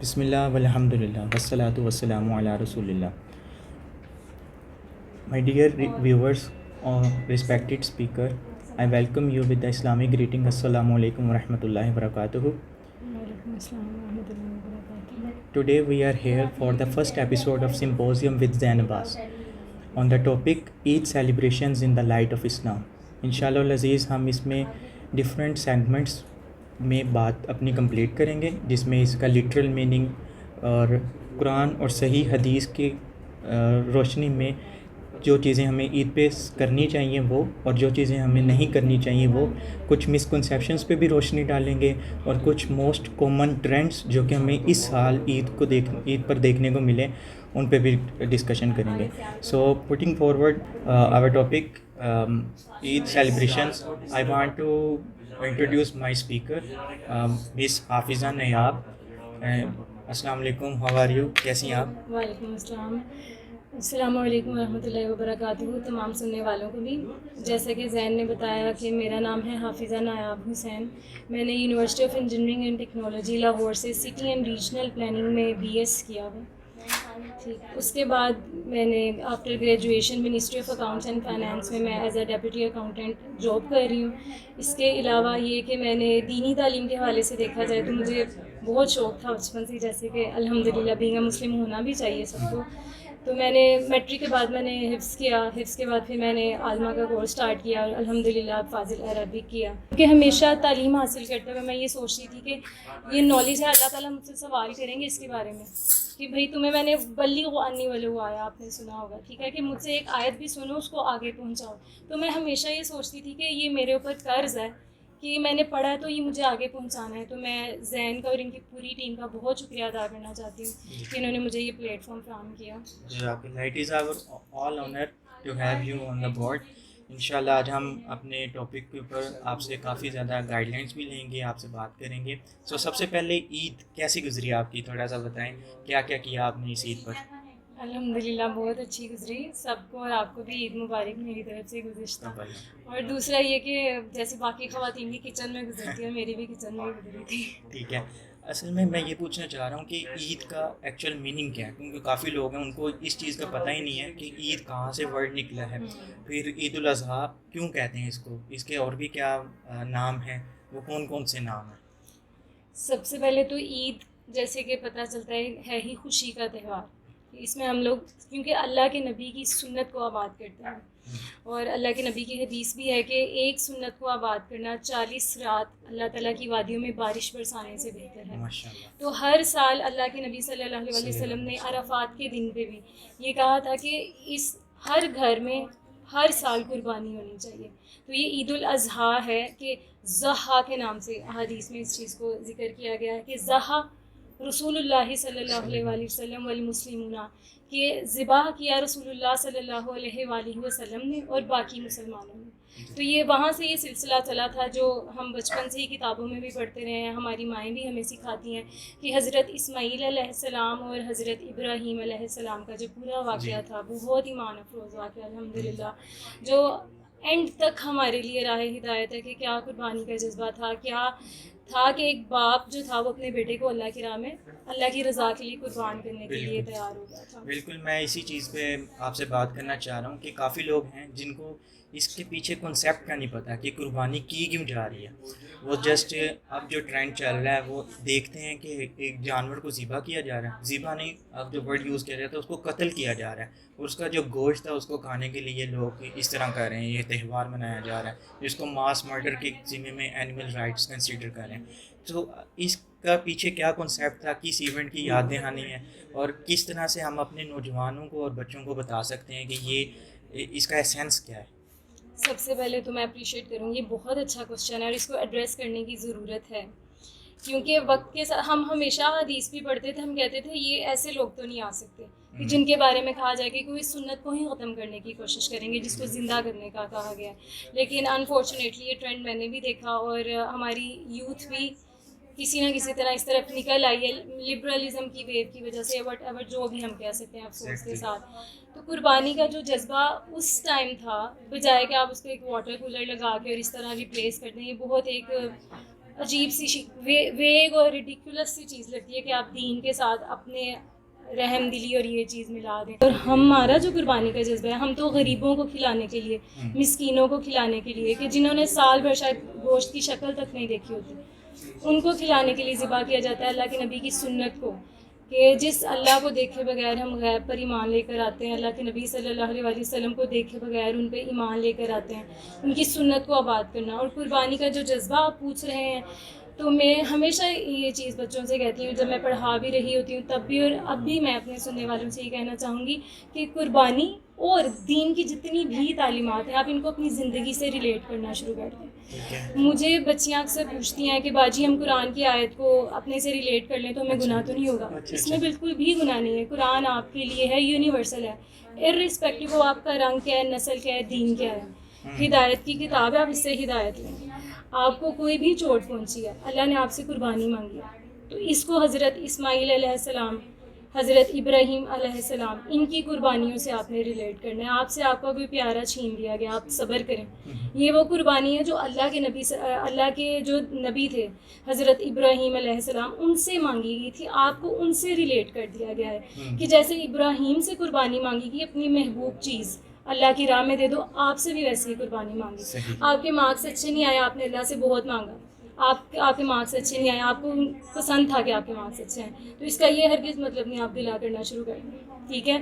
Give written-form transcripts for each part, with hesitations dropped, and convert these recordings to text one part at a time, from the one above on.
بسم اللہ والحمد للہ والصلاۃ والسلام علی رسول اللہ. My dear viewers or respected speaker, I welcome you with the Islamic greeting. Assalamu alaikum wa rahmatullahi wa barakatuh. Today we are here for the first episode of Symposium with Zain Abbas on the topic Eid celebrations in the light of Islam. Inshallah Aziz ہم اس میں different segments میں بات اپنی complete کریں گے، جس میں اس کا لٹرل میننگ اور قرآن اور صحیح حدیث کی روشنی میں جو چیزیں ہمیں عید پہ کرنی چاہیے وہ، اور جو چیزیں ہمیں نہیں کرنی چاہیے وہ، کچھ مسکنسیپشنس پہ بھی روشنی ڈالیں گے، اور کچھ موسٹ کامن ٹرینڈس جو کہ ہمیں اس سال عید پر دیکھنے کو ملے ان پہ بھی ڈسکشن کریں گے. So putting forward our topic Eid celebrations, I want to introduce my speaker, Miss حافظہ نیاب. السلام علیکم، ہاؤ آر یو؟ کیسی ہیں آپ؟ وعلیکم السلام. السلام علیکم ورحمۃ اللہ وبرکاتہ. تمام سننے والوں کو بھی، جیسا کہ زین نے بتایا کہ میرا نام ہے حافظہ نایاب حسین. میں نے university of engineering and technology Lahore سے سٹی اینڈ ریجنل پلاننگ میں BS کیا ہوا. ٹھیک، اس کے بعد میں نے after graduation ministry of accounts and finance میں as a deputy accountant job کر رہی ہوں. اس کے علاوہ یہ کہ میں نے دینی تعلیم کے حوالے سے دیکھا جائے تو مجھے بہت شوق تھا بچپن سے، جیسے کہ الحمدللہ بینگ اے مسلم ہونا بھی چاہیے سب کو. تو میں نے میٹرک کے بعد میں نے حفظ کیا، حفظ کے بعد پھر میں نے عالمہ کا کورس سٹارٹ کیا اور الحمدللہ فاضل عربک کیا. کیونکہ ہمیشہ تعلیم حاصل کرتے ہوئے میں یہ سوچتی تھی کہ یہ نالج ہے، اللہ تعالیٰ مجھ سے سوال کریں گے اس کے بارے میں کہ بھئی تمہیں میں نے بلغ انی ولو آیا، آپ نے سنا ہوگا، ٹھیک ہے، کہ مجھ سے ایک آیت بھی سنو، اس کو آگے پہنچاؤ. تو میں ہمیشہ یہ سوچتی تھی کہ یہ میرے اوپر قرض ہے کہ میں نے پڑھا ہے تو یہ مجھے آگے پہنچانا ہے. تو میں زین کا اور ان کی پوری ٹیم کا بہت شکریہ ادا کرنا چاہتی ہوں کہ انہوں نے مجھے یہ پلیٹ فارم فراہم کیا. It is our all honor to have you on the board. انشاءاللہ آج ہم اپنے ٹاپک کے اوپر آپ سے کافی زیادہ گائیڈ لائنس بھی لیں گے، آپ سے بات کریں گے. سب سے پہلے عید کیسی گزری آپ کی، تھوڑا سا بتائیں کیا کیا کیا آپ نے اس عید پر؟ الحمدللہ بہت اچھی گزری، سب کو اور آپ کو بھی عید مبارک میری طرف سے گزشتہ. اور دوسرا یہ کہ جیسے باقی خواتین کی کچن میں گزرتی ہے، میری بھی کچن میں گزری تھی. ٹھیک ہے، اصل میں یہ پوچھنا چاہ رہا ہوں کہ عید کا ایکچوئل میننگ کیا ہے، کیونکہ کافی لوگ ہیں ان کو اس چیز کا پتہ ہی نہیں ہے کہ عید کہاں سے ورڈ نکلا ہے. پھر عید الاضحیٰ کیوں کہتے ہیں اس کو، اس کے اور بھی کیا نام ہیں، وہ کون کون سے نام ہیں؟ سب سے پہلے تو عید جیسے کہ پتہ چلتا ہے ہی خوشی کا تہوار. اس میں ہم لوگ کیونکہ اللہ کے نبی کی سنت کو آباد کرتے ہیں، اور اللہ کے نبی کی حدیث بھی ہے کہ ایک سنت کو آباد کرنا 40 رات اللہ تعالیٰ کی وادیوں میں بارش برسانے سے بہتر ہے. تو ہر سال اللہ کے نبی صلی اللہ علیہ وسلم نے عرفات کے دن پہ بھی یہ کہا تھا کہ اس ہر گھر میں ہر سال قربانی ہونی چاہیے. تو یہ عید الاضحیٰ ہے کہ ضحیٰ کے نام سے حدیث میں اس چیز کو ذکر کیا گیا ہے کہ ضحیٰ رسول اللہ صلی اللہ علیہ وآلہ وسلم والمسلمون، کہ ذبح کیا رسول اللہ صلی اللہ علیہ وآلہ وسلم نے اور باقی مسلمانوں نے. تو یہ وہاں سے یہ سلسلہ چلا تھا جو ہم بچپن سے ہی کتابوں میں بھی پڑھتے رہے ہیں، ہماری مائیں بھی ہمیں سکھاتی ہیں کہ حضرت اسماعیل علیہ السلام اور حضرت ابراہیم علیہ السلام کا جو پورا واقعہ تھا وہ بہت ایمان افروز واقعہ الحمدللہ، جو اینڈ تک ہمارے لیے راہ ہدایت ہے کہ کیا قربانی کا جذبہ تھا، کیا تھا کہ ایک باپ جو تھا وہ اپنے بیٹے کو اللہ کی راہ میں اللہ کی رضا کے لیے قربان کرنے کے لیے تیار ہو گیا تھا. بالکل، میں اسی چیز پہ آپ سے بات کرنا چاہ رہا ہوں کہ کافی لوگ ہیں جن کو اس کے پیچھے کنسیپٹ کا نہیں پتہ کہ قربانی کی کیوں جا رہی ہے. وہ جسٹ اب جو ٹرینڈ چل رہا ہے وہ دیکھتے ہیں کہ ایک جانور کو ذبح کیا جا رہا ہے، ذبح نہیں، اب جو ورڈ یوز کیا جاتا ہے اس کو قتل کیا جا رہا ہے، اور اس کا جو گوشت ہے اس کو کھانے کے لیے لوگ اس طرح کر رہے ہیں. یہ تہوار منایا جا رہا ہے جس کو ماس مرڈر کے ذمے میں اینیمل رائٹس کنسیڈر کر رہے ہیں. تو اس کا پیچھے کیا کنسیپٹ تھا، کس ایونٹ کی یاد دہانی ہے، اور کس طرح سے ہم اپنے نوجوانوں کو اور بچوں کو بتا سکتے ہیں کہ یہ اس کا ایسنس کیا ہے؟ سب سے پہلے تو میں اپریشیٹ کروں گی، بہت اچھا کوشچن ہے اور اس کو ایڈریس کرنے کی ضرورت ہے، کیونکہ وقت کے ساتھ ہم ہمیشہ حدیث بھی پڑھتے تھے، ہم کہتے تھے یہ ایسے لوگ تو نہیں آ سکتے کہ جن کے بارے میں کہا جائے کہ کوئی سنت کو ہی ختم کرنے کی کوشش کریں گے جس کو زندہ کرنے کا کہا گیا ہے. لیکن انفارچونیٹلی یہ ٹرینڈ میں نے بھی دیکھا اور ہماری یوتھ بھی کسی نہ کسی طرح اس طرف نکل آئی ہے لبرلزم کی ویو کی وجہ سے، وٹ ایور جو بھی ہم کہہ سکتے ہیں افسوس کے ساتھ. تو قربانی کا جو جذبہ اس ٹائم تھا، بجائے کہ آپ اس کو ایک واٹر کولر لگا کے اور اس طرح ریپلیس کر دیں، یہ بہت ایک عجیب سی ویگ اور ریڈیکولس سی چیز لگتی ہے کہ آپ دین کے ساتھ اپنے رحم دلی اور یہ چیز ملا دیں. اور ہمارا جو قربانی کا جذبہ ہے, ہم تو غریبوں کو کھلانے کے لیے, مسکینوں کو کھلانے کے لیے, کہ جنہوں نے سال بھر شاید گوشت کی شکل تک نہیں دیکھی ہوتی, ان کو کھلانے کے لیے ذبح کیا جاتا ہے اللہ کے نبی کی سنت کو, کہ جس اللہ کو دیکھے بغیر ہم غیب پر ایمان لے کر آتے ہیں, اللہ کے نبی صلی اللہ علیہ وآلہ وسلم کو دیکھے بغیر ان پہ ایمان لے کر آتے ہیں, ان کی سنت کو آباد کرنا. اور قربانی کا جو جذبہ آپ پوچھ رہے ہیں, تو میں ہمیشہ یہ چیز بچوں سے کہتی ہوں, جب میں پڑھا بھی رہی ہوتی ہوں تب بھی, اور اب بھی میں اپنے سننے والوں سے یہ کہنا چاہوں گی کہ قربانی اور دین کی جتنی بھی تعلیمات ہیں, آپ ان کو اپنی زندگی سے ریلیٹ کرنا شروع کر دیں. مجھے بچیاں اکثر پوچھتی ہیں کہ باجی ہم قرآن کی آیت کو اپنے سے ریلیٹ کر لیں تو ہمیں گناہ تو نہیں ہوگا؟ اس میں بالکل بھی گناہ نہیں ہے. قرآن آپ کے لیے ہے, یونیورسل ہے, ارسپیکٹیو ہو آپ کا رنگ کیا ہے, نسل کیا ہے, دین کیا ہے. ہدایت کی کتاب ہے, آپ اس سے ہدایت لیں. آپ کو کوئی بھی چوٹ پہنچی ہے, اللہ نے آپ سے قربانی مانگی ہے, تو اس کو حضرت اسماعیل علیہ السلام, حضرت ابراہیم علیہ السلام, ان کی قربانیوں سے آپ نے ریلیٹ کرنا ہے. آپ سے آپ کا کوئی پیارا چھین لیا گیا, آپ صبر کریں. یہ وہ قربانی ہے جو اللہ کے جو نبی تھے حضرت ابراہیم علیہ السلام, ان سے مانگی گئی تھی. آپ کو ان سے ریلیٹ کر دیا گیا ہے کہ جیسے ابراہیم سے قربانی مانگی گئی اپنی محبوب چیز اللہ کی راہ میں دے دو, آپ سے بھی ویسے ہی قربانی مانگی. آپ کے مارکس اچھے نہیں آئے, آپ نے اللہ سے بہت مانگا, آپ کے مارکس اچھے نہیں آئے, آپ کو پسند تھا کہ آپ کے مارکس اچھے ہیں, تو اس کا یہ ہرگز مطلب نہیں آپ گلا کرنا شروع کر دیں. ٹھیک ہے,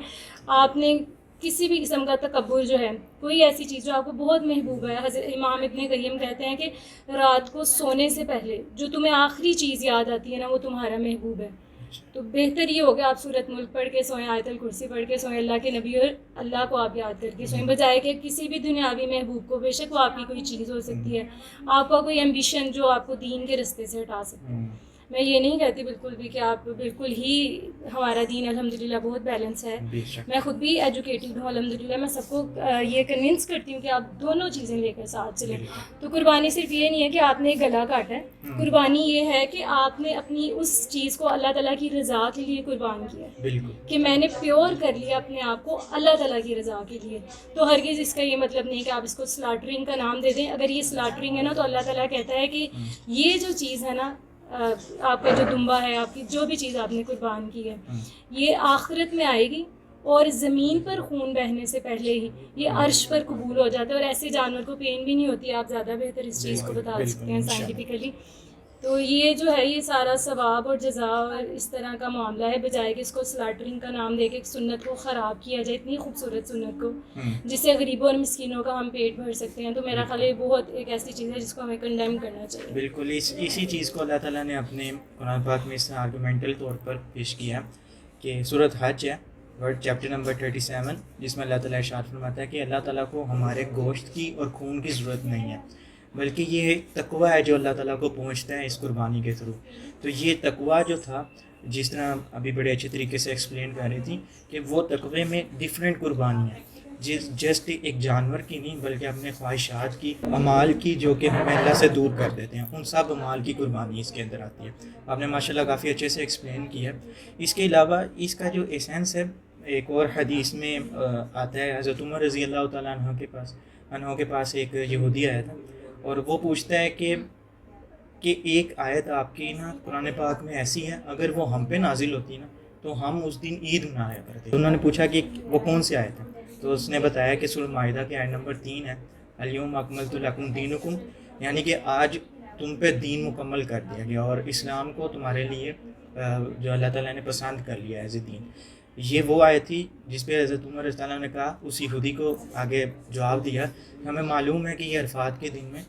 آپ نے کسی بھی قسم کا تکبر جو ہے, کوئی ایسی چیز جو آپ کو بہت محبوب ہے, حضرت امام ابن قیم کہتے ہیں کہ رات کو سونے سے پہلے جو تمہیں آخری چیز یاد آتی ہے نا, وہ تمہارا محبوب ہے. تو بہتر یہ ہوگا آپ سورۃ ملک پڑھ کے سوئیں, آیت الکرسی پڑھ کے سوئیں, اللہ کے نبی اور اللہ کو آپ یاد کر کے سوئیں, بجائے کہ کسی بھی دنیاوی محبوب کو, بے شک وہ آپ کی کوئی چیز ہو سکتی ہے, آپ کا کوئی ایمبیشن جو آپ کو دین کے رستے سے ہٹا سکتا ہے. میں یہ نہیں کہتی بالکل بھی کہ آپ بالکل ہی, ہمارا دین الحمدللہ بہت بیلنس ہے, میں خود بھی ایجوکیٹڈ ہوں الحمدللہ, میں سب کو یہ کنونس کرتی ہوں کہ آپ دونوں چیزیں لے کر ساتھ چلیں. تو قربانی صرف یہ نہیں ہے کہ آپ نے گلا کاٹا ہے, قربانی یہ ہے کہ آپ نے اپنی اس چیز کو اللہ تعالیٰ کی رضا کے لیے قربان کیا, کہ میں نے پیور کر لیا اپنے آپ کو اللہ تعالیٰ کی رضا کے لیے. تو ہرگز اس کا یہ مطلب نہیں کہ آپ اس کو سلاٹرنگ کا نام دے دیں. اگر یہ سلاٹرنگ ہے نا, تو اللہ تعالیٰ کہتا ہے کہ یہ جو چیز ہے نا, آپ کا جو دمبا ہے, آپ کی جو بھی چیز آپ نے قربان کی ہے, یہ آخرت میں آئے گی, اور زمین پر خون بہنے سے پہلے ہی یہ عرش پر قبول ہو جاتا ہے, اور ایسے جانور کو پین بھی نہیں ہوتی. آپ زیادہ بہتر اس چیز کو بتا سکتے ہیں سائنٹیفکلی. تو یہ جو ہے, یہ سارا ثواب اور جزا اور اس طرح کا معاملہ ہے, بجائے کہ اس کو سلاٹرنگ کا نام دے کے سنت کو خراب کیا جائے, اتنی خوبصورت سنت کو جس سے غریبوں اور مسکینوں کا ہم پیٹ بھر سکتے ہیں. تو میرا خیال ہے بہت ایک ایسی چیز ہے جس کو ہمیں کنڈیم کرنا چاہیے. بالکل اسی چیز کو اللہ تعالیٰ نے اپنے قرآن پاک میں اس آرگومنٹل طور پر پیش کیا, کہ سورۃ حج ہے, ورڈ چیپٹر نمبر 37, جس میں اللہ تعالیٰ ارشاد فرماتا ہے کہ اللہ تعالیٰ کو ہمارے گوشت کی اور خون کی ضرورت نہیں ہے, بلکہ یہ تقویٰ ہے جو اللہ تعالیٰ کو پہنچتا ہے اس قربانی کے تھرو. تو یہ تقویٰ جو تھا, جس طرح ابھی بڑے اچھے طریقے سے ایکسپلین کر رہی تھی, کہ وہ تقوی میں ڈفرینٹ قربانی ہے, جسٹ ایک جانور کی نہیں, بلکہ اپنے خواہشات کی, اعمال کی, جو کہ ہمیں اللہ سے دور کر دیتے ہیں, ان سب اعمال کی قربانی اس کے اندر آتی ہے. آپ نے ماشاءاللہ کافی اچھے سے ایکسپلین کیا. اس کے علاوہ اس کا جو ایسنس ہے, ایک اور حدیث میں آتا ہے, حضرت عمر رضی اللہ تعالیٰ عنہ کے پاس ایک یہودی آیا تھا, اور وہ پوچھتا ہے کہ ایک آیت آپ کی نا قرآن پاک میں ایسی ہے, اگر وہ ہم پہ نازل ہوتی نا تو ہم اس دن عید منایا کرتے. انہوں نے پوچھا کہ وہ کون سی آیت ہے, تو اس نے بتایا کہ سورۃ مائدہ کی آیت نمبر 3 ہے, الیوم اکملت لکم دینکم, یعنی کہ آج تم پہ دین مکمل کر دیا گیا, اور اسلام کو تمہارے لیے جو اللہ تعالیٰ نے پسند کر لیا ایز اے دین. یہ وہ آیت تھی جس پہ حضرت عمر رضی اللہ عنہ نے کہا, اس یہودی کو آگے جواب دیا, ہمیں معلوم ہے کہ یہ عرفات کے دن میں,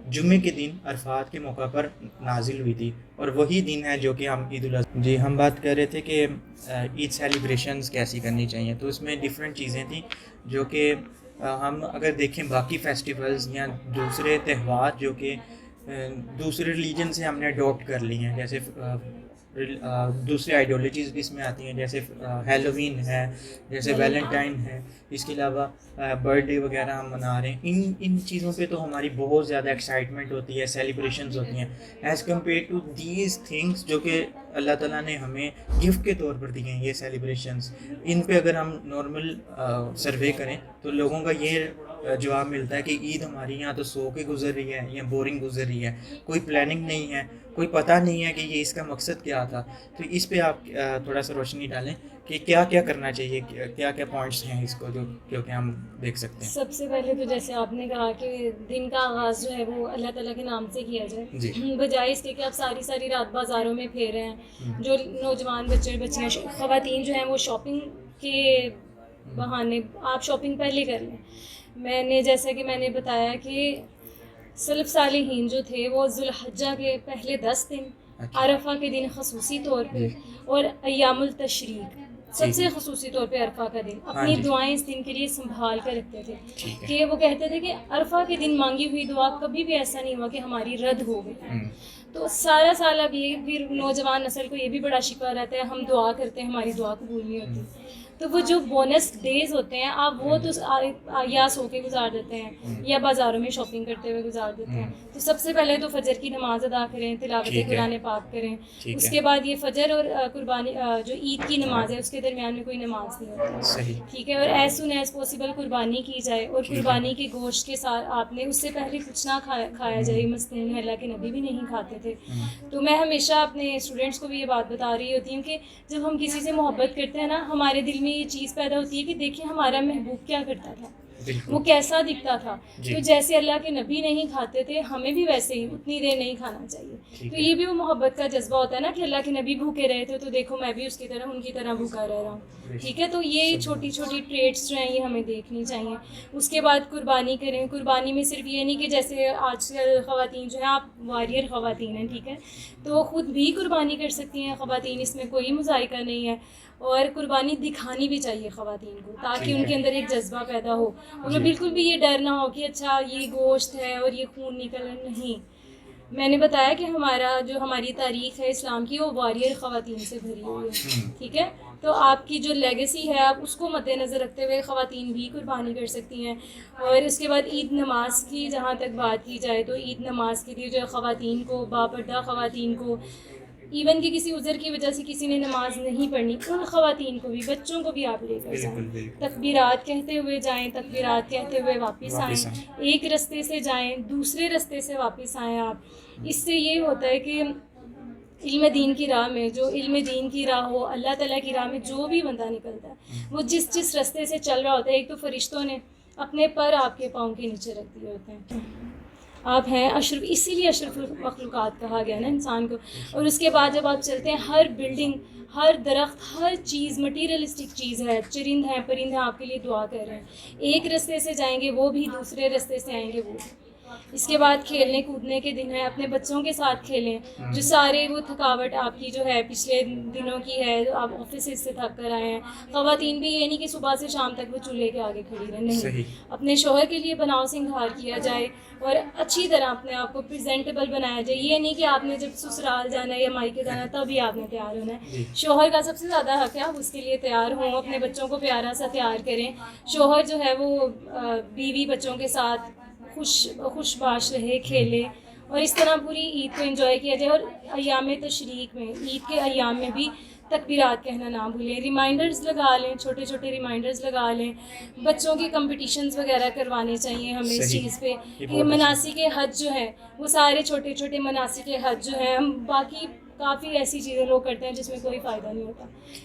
جمعے کے دن عرفات کے موقع پر نازل ہوئی تھی, اور وہی دن ہے جو کہ ہم عید الاضحیٰ. جی, ہم بات کر رہے تھے کہ عید سیلیبریشنز کیسی کرنی چاہیے, تو اس میں ڈفرینٹ چیزیں تھیں جو کہ ہم اگر دیکھیں باقی فیسٹیولز یا دوسرے تہوار جو کہ دوسرے ریلیجن سے ہم نے اڈاپٹ کر لی ہیں, جیسے دوسری آئیڈیالوجیز بھی اس میں آتی ہیں, جیسے ہیلووین ہے, جیسے ویلنٹائن ہے, اس کے علاوہ برتھ ڈے وغیرہ ہم منا رہے ہیں. ان چیزوں پہ تو ہماری بہت زیادہ ایکسائٹمنٹ ہوتی ہے, سیلیبریشنز ہوتی ہیں, as compare to these things جو کہ اللہ تعالیٰ نے ہمیں گفٹ کے طور پر دیے ہیں یہ سیلیبریشنز. ان پہ اگر ہم نارمل سروے کریں تو لوگوں کا یہ جواب ملتا ہے کہ عید ہماری یہاں تو سو کے گزر رہی ہے یا بورنگ گزر رہی ہے, کوئی پلاننگ نہیں ہے, کوئی پتہ نہیں ہے کہ یہ اس کا مقصد کیا تھا. تو اس پہ آپ تھوڑا سا روشنی ڈالیں کہ کیا کیا کرنا چاہیے, کیا کیا پوائنٹس ہیں اس کو جو کہ ہم دیکھ سکتے ہیں. سب سے پہلے تو جیسے آپ نے کہا کہ دن کا آغاز جو ہے وہ اللہ تعالیٰ کے نام سے کیا جائے, بجائے اس کے کہ آپ ساری رات بازاروں میں پھیر رہے ہیں. جو نوجوان بچے بچیاں خواتین جو ہیں وہ شاپنگ کے بہانے آپ شاپنگ پہلے کر لیں. جیسا کہ میں نے بتایا کہ سلف صالحین جو تھے وہ ذوالحجہ کے پہلے 10 دن, عرفہ کے دن خصوصی طور پہ, اور ایام التشریق سب سے خصوصی طور پہ عرفہ کا دن اپنی دعائیں اس دن کے لیے سنبھال کر رکھتے تھے. کہ وہ کہتے تھے کہ عرفہ کے دن مانگی ہوئی دعا کبھی بھی ایسا نہیں ہوا کہ ہماری رد ہو گئی. تو سارا سال اب یہ پھر نوجوان نسل کو یہ بھی بڑا شکوہ رہتا ہے ہم دعا کرتے ہیں ہماری دعا قبول نہیں ہوتی. تو وہ جو بونس ڈیز ہوتے ہیں آپ وہ تو یا سو کے گزار دیتے ہیں یا بازاروں میں شاپنگ کرتے ہوئے گزار دیتے ہیں. تو سب سے پہلے تو فجر کی نماز ادا کریں, تلاوت قرآن پاک کریں. اس کے بعد یہ فجر اور قربانی جو عید کی نماز ہے اس کے درمیان میں کوئی نماز نہیں ہوتی, ٹھیک ہے. اور ایز سون ایز پاسبل قربانی کی جائے, اور قربانی کے گوشت کے ساتھ آپ نے اس سے پہلے کچھ نہ کھایا جائے. مسنون ہے, اللہ کے نبی بھی نہیں کھاتے تھے. تو میں ہمیشہ اپنے اسٹوڈنٹس کو بھی یہ بات بتا رہی ہوتی ہوں کہ جب ہم کسی سے محبت کرتے ہیں نا, ہمارے دل میں یہ چیز پیدا ہوتی ہے کہ دیکھیں ہمارا محبوب کیا کرتا تھا, وہ کیسا دکھتا تھا. تو جیسے اللہ کے نبی نہیں کھاتے تھے ہمیں بھی ویسے ہی اتنی دیر نہیں کھانا چاہیے. تو یہ بھی وہ محبت کا جذبہ ہوتا ہے نا کہ اللہ کے نبی بھوکے رہے تھے تو دیکھو میں بھی اس کی طرح ان کی طرح بھوکا رہ رہا ہوں, ٹھیک ہے. تو یہ چھوٹی چھوٹی ٹریٹس جو ہیں یہ ہمیں دیکھنی چاہیے. اس کے بعد قربانی کریں. قربانی میں صرف یہ نہیں کہ جیسے آج کل خواتین جو ہیں آپ واریر خواتین ہیں, ٹھیک ہے, تو خود بھی قربانی کر سکتی ہیں خواتین, اس میں کوئی مذائقہ نہیں ہے. اور قربانی دکھانی بھی چاہیے خواتین کو تاکہ ان کے اندر ایک جذبہ پیدا ہو. انہیں بالکل بھی یہ ڈر نہ ہو کہ اچھا یہ گوشت ہے اور یہ خون نکل رہا نہیں. میں نے بتایا کہ ہماری تاریخ ہے اسلام کی وہ واریر خواتین سے بھری ہوئی ہے, ٹھیک ہے. تو آپ کی جو لیگیسی ہے آپ اس کو مد نظر رکھتے ہوئے خواتین بھی قربانی کر سکتی ہیں. اور اس کے بعد عید نماز کی جہاں تک بات کی جائے تو عید نماز کے لیے جو ہے خواتین کو, باپردہ خواتین کو, ایون کہ کسی عذر کی وجہ سے کسی نے نماز نہیں پڑھنی, ان خواتین کو بھی بچوں کو بھی آپ لے کر جائیں. تکبیرات کہتے ہوئے جائیں, تکبیرات کہتے ہوئے واپس آئیں. ایک رستے سے جائیں دوسرے رستے سے واپس آئیں آپ. اس سے یہ ہوتا ہے کہ علم دین کی راہ میں, جو علم دین کی راہ ہو, اللہ تعالیٰ کی راہ میں جو بھی بندہ نکلتا ہے وہ جس رستے سے چل رہا ہوتا ہے, ایک تو فرشتوں نے اپنے پر آپ کے پاؤں کے نیچے رکھ دیے ہوتے ہیں. آپ ہیں اشرف, اسی لیے اشرف المخلوقات کہا گیا نا انسان کو. اور اس کے بعد جب آپ چلتے ہیں ہر بلڈنگ, ہر درخت, ہر چیز مٹیریلسٹک چیز ہے, چرند ہیں پرند ہیں آپ کے لیے دعا کر رہے ہیں. ایک رستے سے جائیں گے وہ بھی, دوسرے رستے سے آئیں گے وہ بھی. اس کے بعد کھیلنے کودنے کے دن ہیں, اپنے بچوں کے ساتھ کھیلیں. جو سارے وہ تھکاوٹ آپ کی جو ہے پچھلے دنوں کی ہے, آپ آفس سے تھک کر آئے ہیں. خواتین بھی یہ نہیں کہ صبح سے شام تک وہ چولہے کے آگے کھڑی رہیں, نہیں. اپنے شوہر کے لیے بناؤ سنگھار کیا جائے اور اچھی طرح اپنے آپ کو پریزنٹیبل بنایا جائے. یہ نہیں کہ آپ نے جب سسرال جانا ہے یا مائکے جانا ہے تبھی آپ نے تیار ہونا ہے. شوہر کا سب سے زیادہ حق ہے آپ اس کے لیے تیار ہوں, اپنے بچوں کو پیارا سا تیار کریں. شوہر جو ہے وہ بیوی بچوں کے ساتھ خوش باش رہے, کھیلے, اور اس طرح پوری عید کو انجوائے کیا جائے. اور ایام تشریق میں, عید کے ایام میں بھی تکبیرات کہنا نہ بھولیں. ریمائنڈرز لگا لیں, چھوٹے چھوٹے ریمائنڈرز لگا لیں. بچوں کے کمپٹیشنز وغیرہ کروانے چاہیے ہمیں اس چیز پہ. کہ مناسک حج جو ہے وہ سارے چھوٹے چھوٹے مناسک حج جو ہیں, ہم باقی کافی ایسی چیزیں لوگ کرتے ہیں جس میں کوئی فائدہ نہیں ہوتا.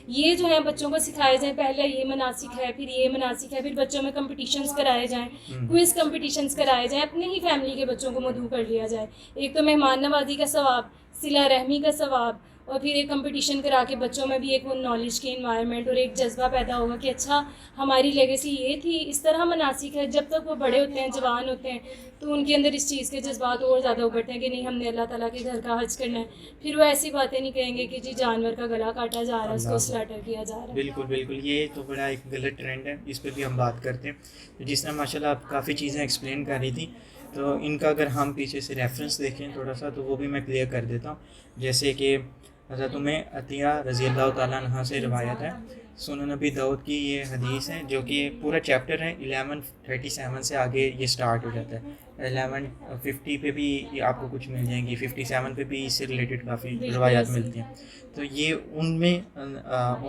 یہ جو ہے بچوں کو سکھائے جائیں, پہلے یہ مناسک ہے, پھر یہ مناسک ہے, پھر بچوں میں کمپٹیشنز کرائے جائیں, کوئز کمپٹیشنز کرائے جائیں, اپنے ہی فیملی کے بچوں کو مدعو کر لیا جائے. ایک تو مہمان نوازی کا ثواب, صلہ رحمی کا ثواب, اور پھر ایک کمپٹیشن کرا کے بچوں میں بھی ایک وہ نالج کی انوائرمنٹ اور ایک جذبہ پیدا ہوگا کہ اچھا ہماری لیگیسی یہ تھی. اس طرح مناسک ہے. جب تک وہ بڑے ہوتے ہیں, جوان ہوتے ہیں, تو ان کے اندر اس چیز کے جذبات اور زیادہ ابھرتے ہیں کہ نہیں ہم نے اللہ تعالیٰ کے گھر کا حج کرنا ہے. پھر وہ ایسی باتیں نہیں کہیں گے کہ جی جانور کا گلا کاٹا جا رہا ہے, اس کو سلیٹر کیا جا رہا ہے. بالکل بالکل, یہ تو بڑا ایک غلط ٹرینڈ ہے, اس پہ بھی ہم بات کرتے ہیں. جس طرح ماشاء اللہ آپ کافی چیزیں ایکسپلین کر رہی تھیں, تو ان کا اگر ہم پیچھے سے ریفرنس دیکھیں تھوڑا سا تو وہ بھی میں کلیئر کر دیتا ہوں. جیسے کہ حضرت ام عطیہ رضی اللہ تعالیٰ عنہ سے روایت ہے. سنن نبی داؤد کی یہ حدیث ہے جو کہ پورا چیپٹر ہے 11:37 سے آگے یہ سٹارٹ ہو جاتا ہے. 11:50 پہ بھی آپ کو کچھ مل جائیں گی, 57 پہ بھی اس سے ریلیٹڈ کافی روایات ملتی ہیں. تو یہ ان میں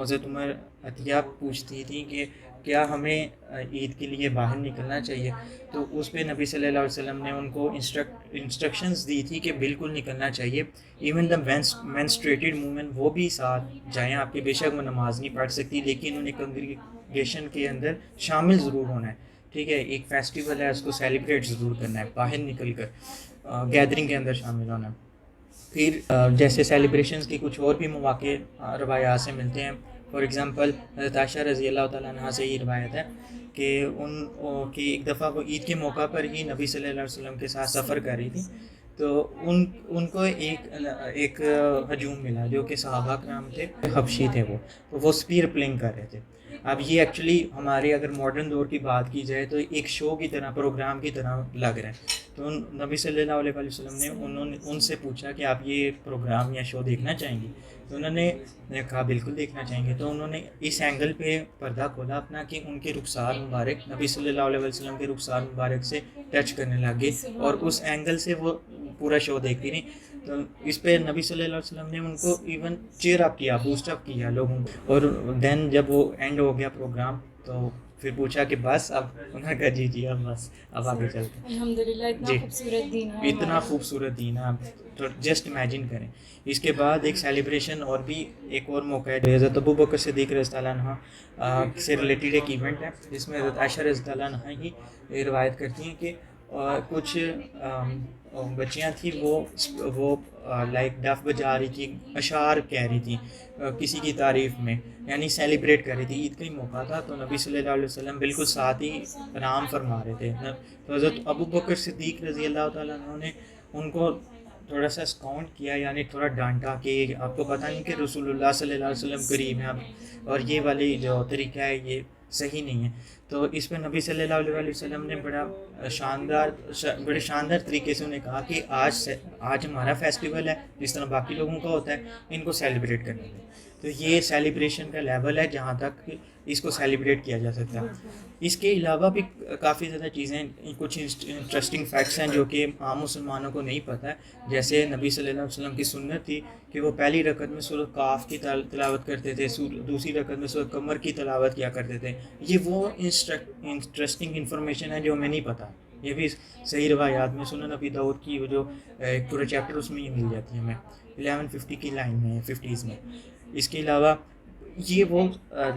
حضرت ام عطیہ پوچھتی تھیں کہ کیا ہمیں عید کے لیے باہر نکلنا چاہیے, تو اس پہ نبی صلی اللہ علیہ وسلم نے ان کو انسٹرکشنز دی تھی کہ بالکل نکلنا چاہیے. ایون دا مینسٹریٹڈ وومن وہ بھی ساتھ جائیں آپ کے, بے شک وہ نماز نہیں پڑھ سکتی لیکن انہیں کنگریگیشن کے اندر شامل ضرور ہونا ہے. ٹھیک ہے, ایک فیسٹیول ہے, اس کو سیلیبریٹ ضرور کرنا ہے, باہر نکل کر گیدرنگ کے اندر شامل ہونا ہے. پھر جیسے سیلیبریشنز کی کچھ اور بھی مواقع روایات سے ملتے ہیں. فار ایگزامپل حضرت عائشہ رضی اللہ تعالیٰ عنہ سے یہ روایت ہے کہ کہ ایک دفعہ وہ عید کے موقع پر ہی نبی صلی اللہ علیہ وسلم کے ساتھ سفر کر رہی تھی, تو ان کو ایک ہجوم ملا جو کہ صحابہ کرام تھے, حبشی تھے وہ اسپیر پلنگ کر رہے تھے. اب یہ ایکچولی ہمارے اگر ماڈرن دور کی بات کی جائے تو ایک شو کی طرح, پروگرام کی طرح لگ رہا ہے. تو نبی صلی اللہ علیہ وسلم نے ان سے پوچھا کہ آپ یہ پروگرام یا شو دیکھنا چاہیں گے, تو انہوں نے کہا بالکل دیکھنا چاہیں گے. تو انہوں نے اس اینگل پہ پردہ کھولا اپنا کہ ان کے رخسار مبارک نبی صلی اللہ علیہ وسلم کے رخسار مبارک سے ٹچ کرنے لگے, اور اس اینگل سے وہ پورا شو دیکھتی رہی. تو اس پہ نبی صلی اللہ علیہ وسلم نے ان کو ایون چیئر اپ کیا, بوسٹ اپ کیا لوگوں کو. اور دین جب وہ اینڈ ہو گیا پروگرام تو پھر پوچھا کہ بس اب, انہوں نے کہا جی اب آگے چلتے ہیں. الحمدللہ اتنا خوبصورت دین ہے, اتنا خوبصورت دین ہے, آپ تو جسٹ امیجن کریں. اس کے بعد ایک سیلیبریشن اور بھی ایک اور موقع ہے, حضرت ابو بکر صدیق رضی اللہ عنہ سے ریلیٹڈ ایک ایونٹ ہے جس میں حضرت عائشہ رضی اللہ عنہ ہی روایت کرتی ہیں کہ کچھ بچیاں تھیں وہ لائک ڈف بجا رہی تھی, اشعار کہہ رہی تھیں کسی کی تعریف میں, یعنی سیلیبریٹ کر رہی تھی. عید کا ہی موقع تھا, تو نبی صلی اللہ علیہ وسلم بالکل ساتھ ہی آرام فرما رہے تھے. تو حضرت ابو بکر صدیق رضی اللہ تعالیٰ عنہ نے ان کو تھوڑا سا اسکاؤنٹ کیا, یعنی تھوڑا ڈانٹا کہ آپ کو پتہ نہیں کہ رسول اللہ صلی اللہ علیہ وسلم قریب ہیں اور یہ والی جو طریقہ ہے یہ صحیح نہیں ہے. تو اس پہ نبی صلی اللہ علیہ وسلم نے بڑے شاندار طریقے سے انہیں کہا کہ آج ہمارا فیسٹیول ہے, جس طرح باقی لوگوں کا ہوتا ہے, ان کو سیلیبریٹ کرنے دیں. تو یہ سیلیبریشن کا لیول ہے جہاں تک اس کو سیلیبریٹ کیا جا سکتا ہے. اس کے علاوہ بھی کافی زیادہ چیزیں, کچھ انٹرسٹنگ فیکٹس ہیں جو کہ عام مسلمانوں کو نہیں پتہ ہے. جیسے نبی صلی اللہ علیہ وسلم کی سنت تھی کہ وہ پہلی رکعت میں سورۃ کاف کی تلاوت کرتے تھے, دوسری رکعت میں سورۃ قمر کی تلاوت کیا کرتے تھے. یہ وہ انٹرسٹنگ انفارمیشن ہے جو ہمیں نہیں پتہ. یہ بھی صحیح روایات میں سنن نبی داؤد کی وہ جو ایک پورا چیپٹر اس میں یہ مل جاتی ہے ہمیں 1150 کی لائن میں, 50s میں. اس کے علاوہ یہ وہ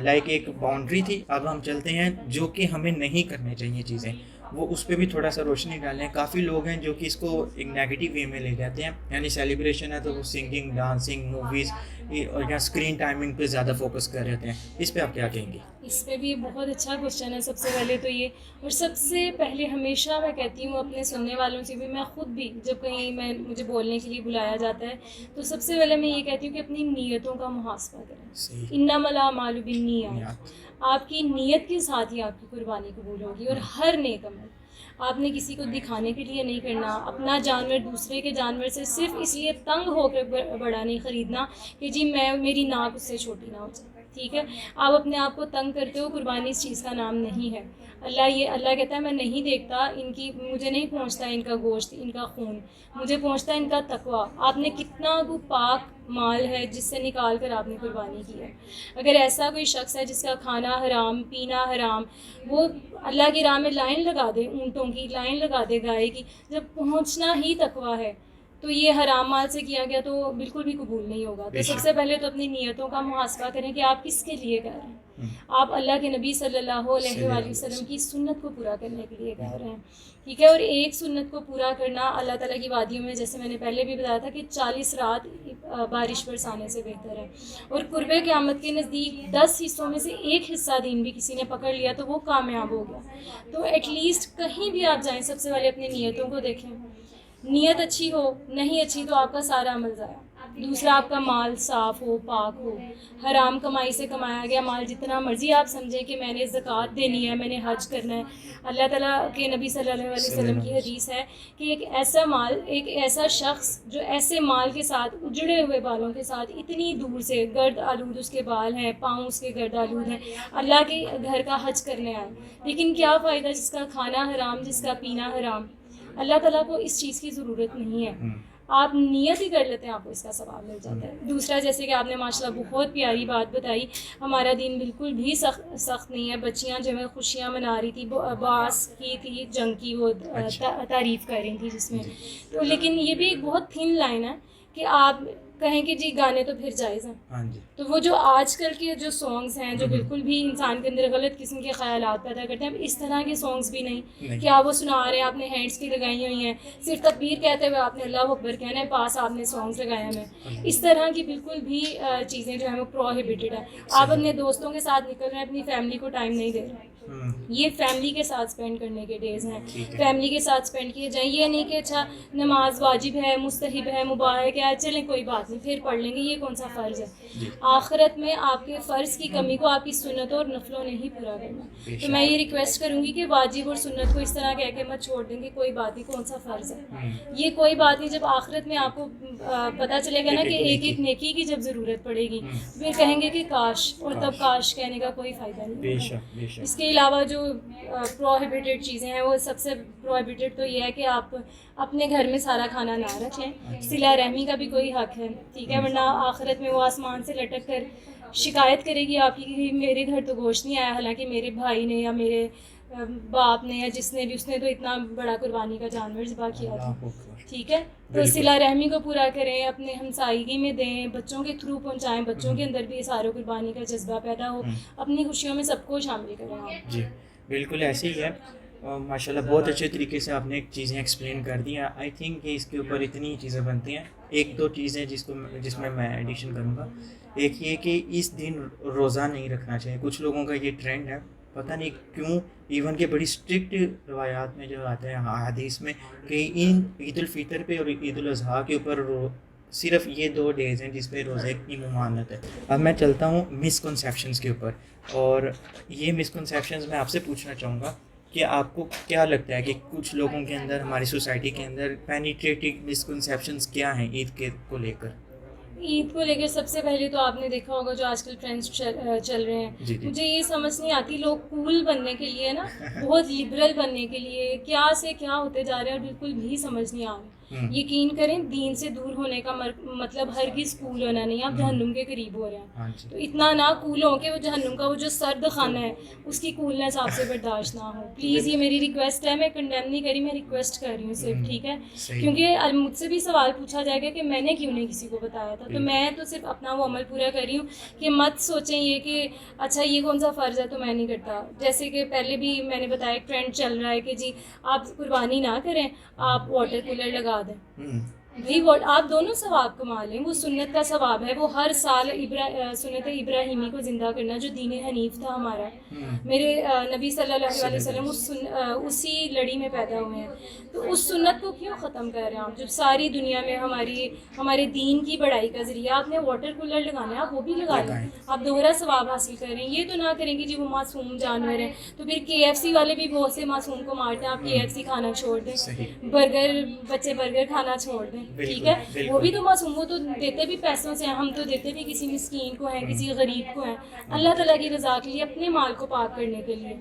لائک ایک باؤنڈری تھی. اب ہم چلتے ہیں جو کہ ہمیں نہیں کرنے چاہیے چیزیں, وہ اس پہ بھی تھوڑا سا روشنی ڈالیں. کافی لوگ ہیں جو کہ اس کو ایک نیگیٹو وے میں لے جاتے ہیں, یعنی سیلیبریشن ہے تو وہ سنگنگ, ڈانسنگ, موویز اور یا اسکرین ٹائمنگ پہ زیادہ فوکس کر رہتے ہیں. اس پہ آپ کیا کہیں گے؟ اس پہ بھی بہت اچھا کوشچن ہے. سب سے پہلے تو یہ, اور سب سے پہلے ہمیشہ میں کہتی ہوں اپنے سننے والوں سے بھی, میں خود بھی جب کہیں مجھے بولنے کے لیے بلایا جاتا ہے تو سب سے پہلے میں یہ کہتی ہوں کہ اپنی نیتوں کا محاسبہ کریں. انما الاعمال بالنیات, آپ کی نیت کے ساتھ ہی آپ کی قربانی قبول ہوگی. اور ہر نیک عمل آپ نے کسی کو دکھانے کے لیے نہیں کرنا. اپنا جانور دوسرے کے جانور سے صرف اس لیے تنگ ہو کر بڑا نہیں خریدنا کہ جی میری ناک اس سے چھوٹی نہ ہو جائے. ٹھیک ہے, آپ اپنے آپ کو تنگ کرتے ہو, قربانی اس چیز کا نام نہیں ہے. اللہ کہتا ہے میں نہیں دیکھتا مجھے نہیں پہنچتا ان کا گوشت, ان کا خون, مجھے پہنچتا ان کا تقویٰ. آپ نے کتنا وہ پاک مال ہے جس سے نکال کر آپ نے قربانی کی ہے. اگر ایسا کوئی شخص ہے جس کا کھانا حرام, پینا حرام, وہ اللہ کی راہ میں لائن لگا دے, اونٹوں کی لائن لگا دے, گائے کی, جب پہنچنا ہی تقویٰ ہے تو یہ حرام مال سے کیا گیا تو بالکل بھی قبول نہیں ہوگا. تو سب سے پہلے تو اپنی نیتوں کا محاسبہ کریں کہ آپ کس کے لیے کہہ رہے ہیں. آپ اللہ کے نبی صلی اللہ علیہ وآلہ وسلم کی سنت کو پورا کرنے کے لیے کہہ رہے ہیں. ٹھیک ہے, اور ایک سنت کو پورا کرنا اللہ تعالیٰ کی وادیوں میں, جیسے میں نے پہلے بھی بتایا تھا کہ 40 رات بارش برسانے سے بہتر ہے. اور قرب قیامت کے نزدیک 10 حصوں میں سے ایک حصہ دین بھی کسی نے پکڑ لیا تو وہ کامیاب ہو گیا. تو ایٹ لیسٹ کہیں بھی آپ جائیں سب سے پہلے اپنی نیتوں کو دیکھیں. نیت اچھی ہو, نہیں اچھی تو آپ کا سارا عمل ضائع. دوسرا آپ کا مال صاف ہو، پاک ہو، حرام کمائی سے کمایا گیا مال جتنا مرضی آپ سمجھیں کہ میں نے زکوٰۃ دینی ہے، میں نے حج کرنا ہے. اللہ تعالیٰ کے نبی صلی اللہ علیہ وسلم کی حدیث ہے کہ ایک ایسا مال، ایک ایسا شخص جو ایسے مال کے ساتھ، اجڑے ہوئے بالوں کے ساتھ اتنی دور سے، گرد آلود اس کے بال ہیں، پاؤں اس کے گرد آلود ہیں، اللہ کے گھر کا حج کرنے آئے، لیکن کیا فائدہ جس کا کھانا حرام، جس کا پینا حرام. اللہ تعالیٰ کو اس چیز کی ضرورت نہیں ہے، آپ نیت ہی کر لیتے ہیں، آپ کو اس کا ثواب مل جاتا ہے. دوسرا، جیسے کہ آپ نے ماشاءاللہ بہت پیاری بات بتائی، ہمارا دین بالکل بھی سخت نہیں ہے. بچیاں جو ہے خوشیاں منا رہی تھی، باعث کی تھی جنگ کی، وہ تعریف کر رہی تھی جس میں تو، لیکن یہ بھی ایک بہت تھن لائن ہے کہ آپ کہیں کہ جی گانے تو پھر جائز ہیں. تو وہ جو آج کل کے جو سانگز ہیں جو بالکل بھی انسان کے اندر غلط قسم کے خیالات پیدا کرتے ہیں، اب اس طرح کے سانگز بھی نہیں کہ آپ وہ سنا رہے ہیں، آپ نے ہینڈس کی لگائی ہوئی ہیں، صرف تکبیر کہتے ہوئے آپ نے اللہ اکبر کہنا ہے، پاس آپ نے سانگز لگائے ہوئے ہیں. اس طرح کی بالکل بھی چیزیں جو ہیں وہ پروہیبٹڈ ہیں. آپ اپنے دوستوں کے ساتھ نکل رہے ہیں، اپنی فیملی کو ٹائم نہیں دے رہے. یہ فیملی کے ساتھ اسپینڈ کرنے کے ڈیز ہیں، فیملی کے ساتھ اسپینڈ کیے جائیں. یہ نہیں کہ اچھا نماز واجب ہے، مستحب ہے، مباح ہے، چلیں کوئی بات نہیں پھر پڑھ لیں گے، یہ کون سا فرض ہے. آخرت میں آپ کے فرض کی کمی کو آپ کی سنتوں اور نفلوں نے ہی پورا کرنا. تو میں یہ ریکویسٹ کروں گی کہ واجب اور سنت کو اس طرح کہہ کے مت چھوڑ دیں گے کوئی بات نہیں کون سا فرض ہے. یہ کوئی بات نہیں، جب آخرت میں آپ کو پتہ چلے گا نا کہ ایک ایک نیکی کی جب ضرورت پڑے گی پھر کہیں گے کہ کاش، اور تب کاش کہنے کا کوئی فائدہ نہیں. اس کے علاوہ جو پروہیبٹڈ چیزیں ہیں، وہ سب سے پروہیبٹڈ تو یہ ہے کہ آپ اپنے گھر میں سارا کھانا نہ رکھیں. صلہ رحمی کا بھی کوئی حق ہے، ٹھیک ہے، ورنہ آخرت میں وہ آسمان سے لٹک کر شکایت کرے گی آپ کی کہ میرے گھر تو گوشت نہیں آیا، حالانکہ میرے بھائی نے یا میرے باپ نے یا جس نے بھی، اس نے تو اتنا بڑا قربانی کا جانور ذبح کیا تھا. ٹھیک ہے، تو صلہ رحمی کو پورا کریں، اپنے ہمسائیگی میں دیں، بچوں کے تھرو پہنچائیں، بچوں کے اندر بھی اظہار قربانی کا جذبہ پیدا ہو، اپنی خوشیوں میں سب کو شامل کریں. جی بالکل ایسے ہی ہے. ماشاءاللہ بہت اچھے طریقے سے آپ نے چیزیں ایکسپلین کر دی ہیں. آئی تھنک کہ اس کے اوپر اتنی چیزیں بنتی ہیں. ایک دو چیزیں جس میں ایڈیشن کروں گا. ایک یہ کہ اس دن روزہ نہیں رکھنا چاہیے. کچھ لوگوں کا یہ ٹرینڈ ہے، پتہ نہیں کیوں، ایون کہ بڑی اسٹرکٹ روایات میں جو آتے ہیں حدیث میں کہ عید الفطر پہ اور عید الاضحیٰ کے اوپر صرف یہ 2 ڈیز ہیں جس پہ روزے کی ممانعت ہے. اب میں چلتا ہوں مسکنسیپشنس کے اوپر، اور یہ مسکنسیپشنز میں آپ سے پوچھنا چاہوں گا کہ آپ کو کیا لگتا ہے کہ کچھ لوگوں کے اندر، ہماری سوسائٹی کے اندر پینیٹریٹنگ مسکنسیپشنز کیا ہیں عید کے کو لے کر؟ عید کو لے کر سب سے پہلے تو آپ نے دیکھا ہوگا جو آج کل ٹرینڈس چل رہے ہیں، مجھے یہ سمجھ نہیں آتی، لوگ کول بننے کے لیے نا، بہت لبرل بننے کے لیے کیا سے کیا ہوتے جا رہے ہیں، اور بالکل بھی سمجھ نہیں آ رہا. یقین کریں دین سے دور ہونے کا مطلب ہرگز کول ہونا نہیں. آپ جہنم کے قریب ہو رہے ہیں، تو اتنا نہ کول ہوں کہ وہ جہنم کا وہ جو سرد خانہ ہے اس کی کولنس آپ سے برداشت نہ ہو. پلیز یہ میری ریکویسٹ ہے، میں کنڈیم نہیں کری، میں ریکویسٹ کر رہی ہوں صرف. ٹھیک ہے، کیونکہ مجھ سے بھی سوال پوچھا جائے گا کہ میں نے کیوں نہیں کسی کو بتایا تھا، تو میں تو صرف اپنا وہ عمل پورا کر رہی ہوں کہ مت سوچیں یہ کہ اچھا یہ کون سا فرض ہے تو میں نہیں کرتا. جیسے کہ پہلے بھی میں نے بتایا ایک ٹرینڈ چل رہا ہے کہ جی آپ قربانی نہ کریں، آپ واٹر کولر لگا دیں. بھائی آپ دونوں ثواب کما لیں، وہ سنت کا ثواب ہے. وہ ہر سال سنت ابراہیمی کو زندہ کرنا جو دین حنیف تھا ہمارا، میرے نبی صلی اللہ علیہ وسلم اسی لڑی میں پیدا ہوئے ہیں. تو اس سنت کو کیوں ختم کر رہے ہیں آپ، جب ساری دنیا میں ہمارے دین کی بڑائی کا ذریعہ آپ نے واٹر کولر لگانا ہے، آپ وہ بھی لگا لیں، آپ دوہرا ثواب حاصل کر رہے ہیں. یہ تو نہ کریں گے جی وہ معصوم جانور ہیں. تو پھر KFC والے بھی بہت سے معصوم کو مارتے ہیں، آپ KFC کھانا چھوڑ دیں، بچے برگر کھانا چھوڑ دیں. ٹھیک ہے، وہ بھی تو معصوم، وہ تو دیتے بھی پیسوں سے ہیں، ہم تو دیتے بھی کسی مسکین کو ہیں، کسی غریب کو ہیں، اللہ تعالیٰ کی رضا کے لیے، اپنے مال کو پاک کرنے کے لیے.